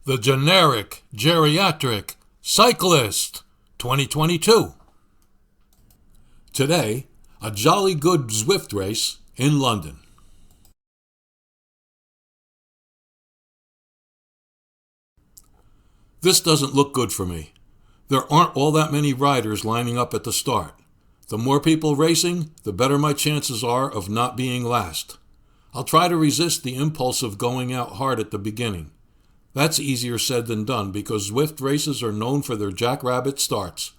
The Generic Geriatric Cyclist 2022. Today, a jolly good Zwift race in London. This doesn't look good for me. There aren't all that many riders lining up at the start. The more people racing, the better my chances are of not being last. I'll try to resist the impulse of going out hard at the beginning. That's easier said than done because Zwift races are known for their jackrabbit starts.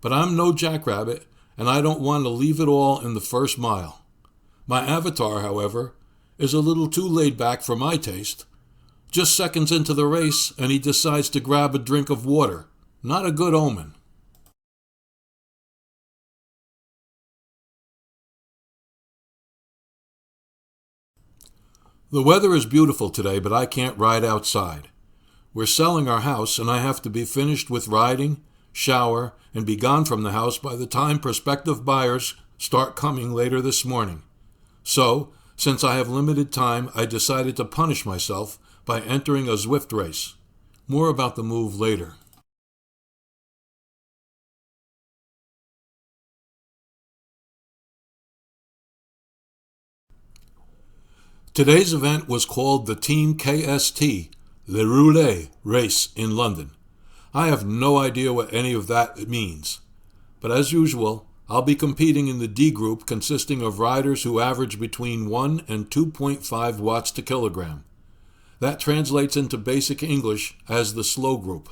But I'm no jackrabbit, and I don't want to leave it all in the first mile. My avatar, however, is a little too laid back for my taste. Just seconds into the race, and he decides to grab a drink of water. Not a good omen. The weather is beautiful today, but I can't ride outside. We're selling our house, and I have to be finished with riding, shower, and be gone from the house by the time prospective buyers start coming later this morning. So, since I have limited time, I decided to punish myself by entering a Zwift race. More about the move later. Today's event was called the Team KST, Le Roulet Race in London. I have no idea what any of that means. But as usual, I'll be competing in the D group consisting of riders who average between 1 and 2.5 watts to kilogram. That translates into basic English as the slow group.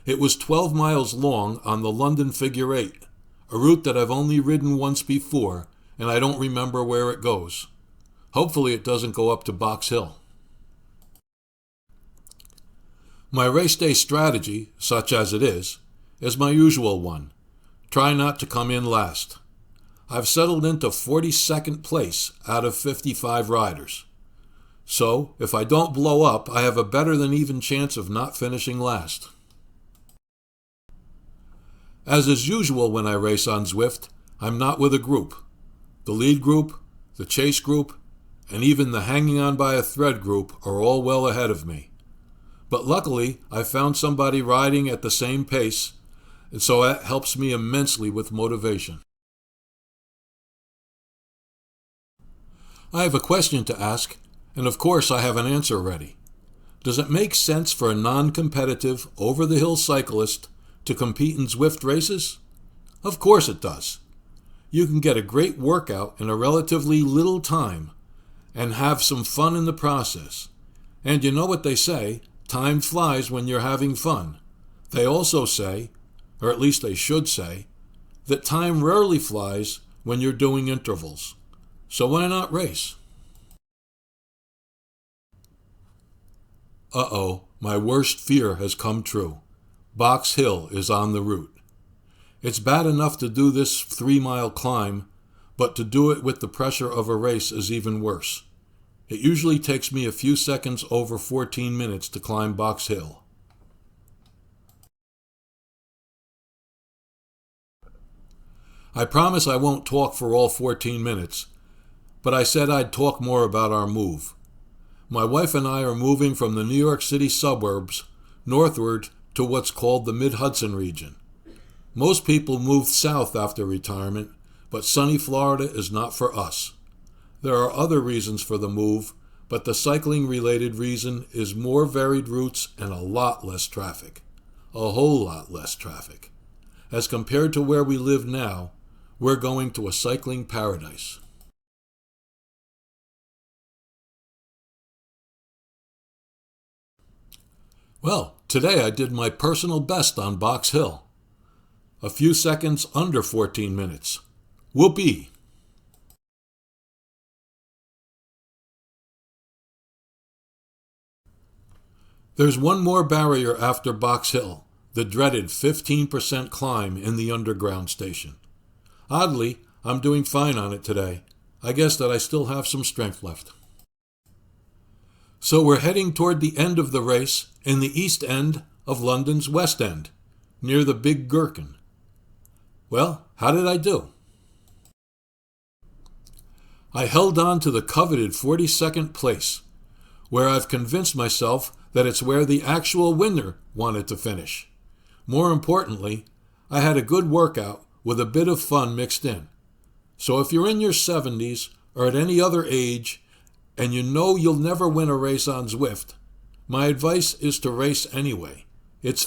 It was 12 miles long on the London Figure 8, a route that I've only ridden once before, and I don't remember where it goes. Hopefully it doesn't go up to Box Hill. My race day strategy, such as it is my usual one. Try not to come in last. I've settled into 42nd place out of 55 riders. So, if I don't blow up, I have a better than even chance of not finishing last. As is usual when I race on Zwift, I'm not with a group. The lead group, the chase group, and even the hanging on by a thread group are all well ahead of me. But luckily, I found somebody riding at the same pace, and so that helps me immensely with motivation. I have a question to ask, and of course I have an answer ready. Does it make sense for a non-competitive, over-the-hill cyclist to compete in Zwift races? Of course it does. You can get a great workout in a relatively little time, and have some fun in the process. And you know what they say, time flies when you're having fun. They also say, or at least they should say, that time rarely flies when you're doing intervals. So why not race? Uh-oh, my worst fear has come true. Box Hill is on the route. It's bad enough to do this 3-mile climb, but to do it with the pressure of a race is even worse. It usually takes me a few seconds over 14 minutes to climb Box Hill. I promise I won't talk for all 14 minutes, but I said I'd talk more about our move. My wife and I are moving from the New York City suburbs northward to what's called the Mid-Hudson region. Most people move south after retirement, but sunny Florida is not for us. There are other reasons for the move, but the cycling-related reason is more varied routes and a lot less traffic. A whole lot less traffic. As compared to where we live now, we're going to a cycling paradise. Well, today I did my personal best on Box Hill. A few seconds under 14 minutes. Whoopee! There's one more barrier after Box Hill, the dreaded 15% climb in the underground station. Oddly, I'm doing fine on it today. I guess that I still have some strength left. So we're heading toward the end of the race in the east end of London's West End, near the Big Gherkin. Well, how did I do? I held on to the coveted 42nd place, where I've convinced myself that it's where the actual winner wanted to finish. More importantly, I had a good workout with a bit of fun mixed in. So if you're in your 70s or at any other age and you know you'll never win a race on Zwift, my advice is to race anyway. It's